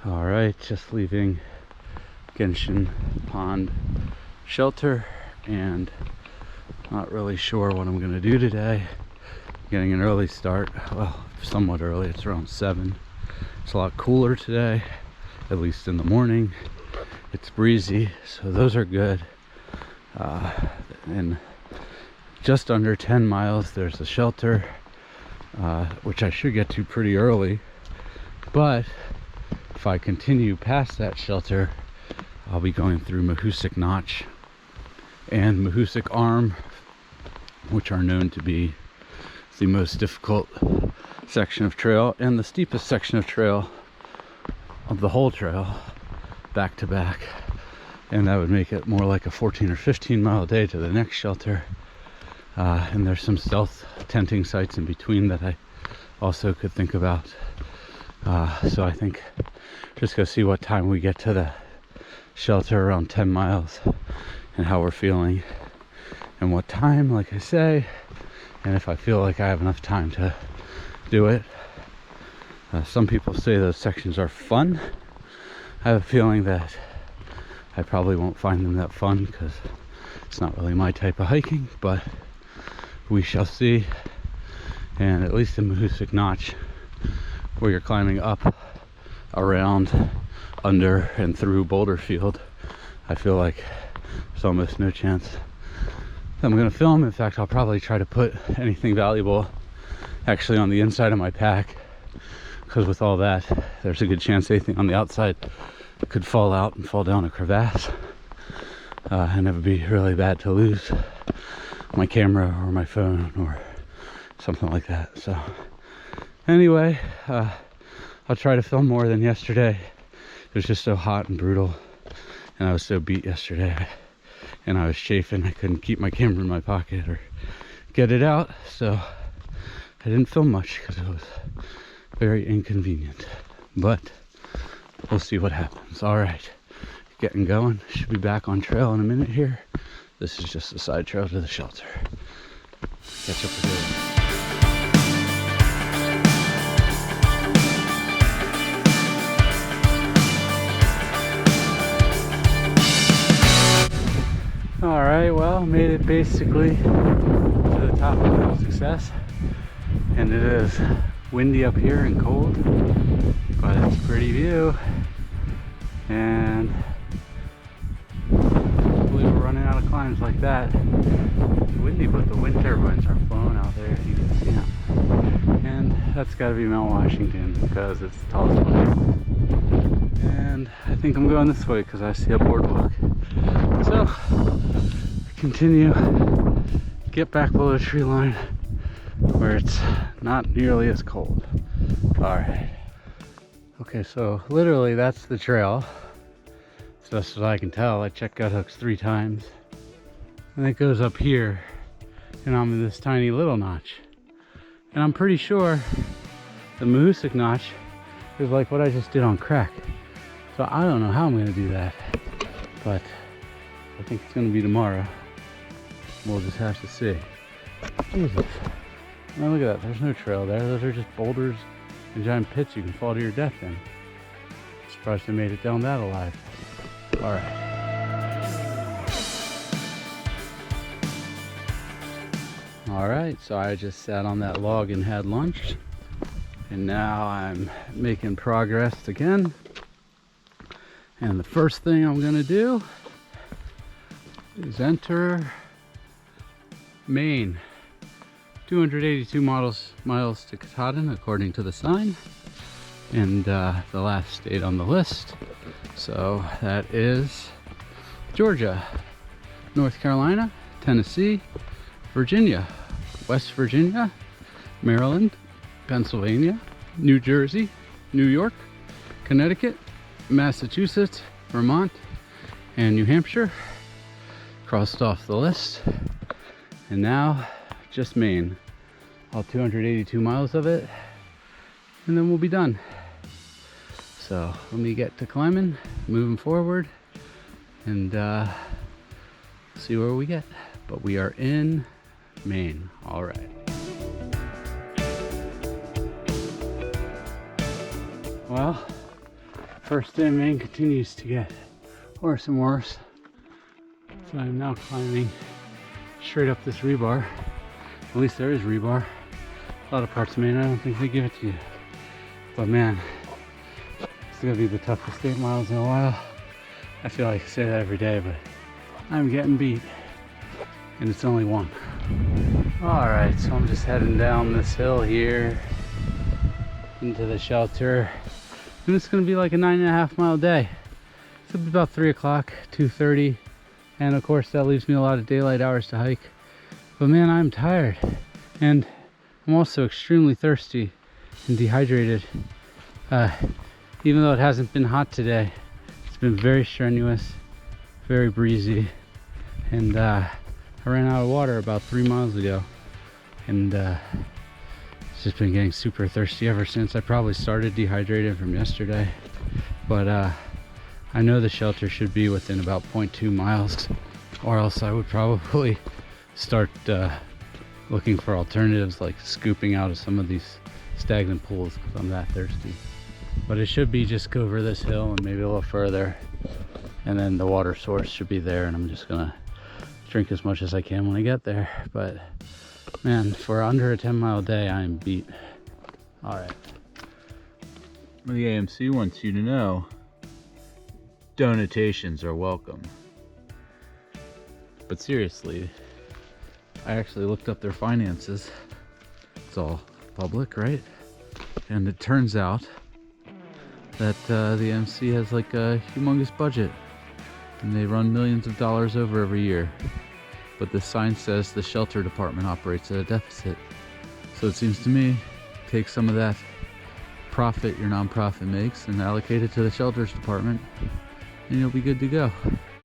All right, just leaving Genshin Pond shelter and not really sure what I'm gonna do today. Getting an early start, well, somewhat early, it's around 7. It's a lot cooler today, at least in the morning. It's breezy, so those are good. And just under 10 miles, there's a shelter, which I should get to pretty early. But if I continue past that shelter, I'll be going through Mahusik Notch and Mahusik Arm, which are known to be the most difficult section of trail and the steepest section of trail of the whole trail, back to back. And that would make it more like a 14 or 15 mile day to the next shelter. And there's some stealth tenting sites in between that I also could think about. So I think just go see what time we get to the shelter, around 10 miles, and how we're feeling and what time, like I say, and if I feel like I have enough time to do it. Some people say those sections are fun. I have a feeling that I probably won't find them that fun because it's not really my type of hiking, but we shall see. And at least in Mahusik Notch, where you're climbing up, around, under, and through Boulder Field, I feel like there's almost no chance that I'm going to film. In fact, I'll probably try to put anything valuable actually on the inside of my pack, because with all that, there's a good chance anything on the outside could fall out and fall down a crevasse, and it would be really bad to lose my camera or my phone or something like that. So anyway, I'll try to film more than yesterday. It was just so hot and brutal, and I was so beat yesterday, and I was chafing. I couldn't keep my camera in my pocket or get it out, so I didn't film much because it was very inconvenient. But we'll see what happens. All right, getting going. Should be back on trail in a minute here. This is just a side trail to the shelter. Catch up with you. All right, well, made it basically to the top of Little Success, and it is windy up here and cold, but it's a pretty view, and hopefully we're running out of climbs like that. It's windy, but the wind turbines are blowing out there, if you can see them, and that's got to be Mount Washington because it's the tallest one. And I think I'm going this way because I see a boardwalk. So continue, get back below the tree line where it's not nearly as cold. All right. Okay, so literally that's the trail. As best as I can tell. I checked gut hooks 3 times. And it goes up here, and I'm in this tiny little notch. And I'm pretty sure the Mahusik Notch is like what I just did on crack. So I don't know how I'm gonna do that, but I think it's gonna be tomorrow. We'll just have to see. Jesus. Now look at that, there's no trail there. Those are just boulders and giant pits you can fall to your death in. Surprised I made it down that alive. All right. All right, so I just sat on that log and had lunch. And now I'm making progress again. And the first thing I'm gonna do is enter Maine. 282 miles to Katahdin according to the sign, and the last state on the list. So that is Georgia, North Carolina, Tennessee, Virginia, West Virginia, Maryland, Pennsylvania, New Jersey, New York, Connecticut, Massachusetts, Vermont, and New Hampshire. Crossed off the list. And now just Maine, all 282 miles of it, and then we'll be done. So let me get to climbing, moving forward, and see where we get. But we are in Maine. All right. Well, first day of Maine continues to get worse and worse. So I'm now climbing straight up this rebar. At least there is rebar. A lot of parts of Maine, I don't think they give it to you. But man, it's gonna be the toughest 8 miles in a while. I feel like I say that every day, but I'm getting beat. And it's only one. Alright, so I'm just heading down this hill here into the shelter. And it's gonna be like a 9.5 mile day. It's gonna be about 3 o'clock, 2:30. And of course that leaves me a lot of daylight hours to hike. But man, I'm tired. And I'm also extremely thirsty and dehydrated. Even though it hasn't been hot today, it's been very strenuous, very breezy. And I ran out of water about 3 miles ago. And it's just been getting super thirsty ever since. I probably started dehydrated from yesterday. But I know the shelter should be within about 0.2 miles, or else I would probably start looking for alternatives like scooping out of some of these stagnant pools because I'm that thirsty. But it should be just go over this hill and maybe a little further, and then the water source should be there, and I'm just gonna drink as much as I can when I get there. But man, for under a 10-mile day, I am beat. All right. The AMC wants you to know donations are welcome. But seriously, I actually looked up their finances. It's all public, right? And it turns out that the MC has like a humongous budget, and they run millions of dollars over every year. But the sign says the shelter department operates at a deficit. So it seems to me, take some of that profit your nonprofit makes and allocate it to the shelters department, and you'll be good to go.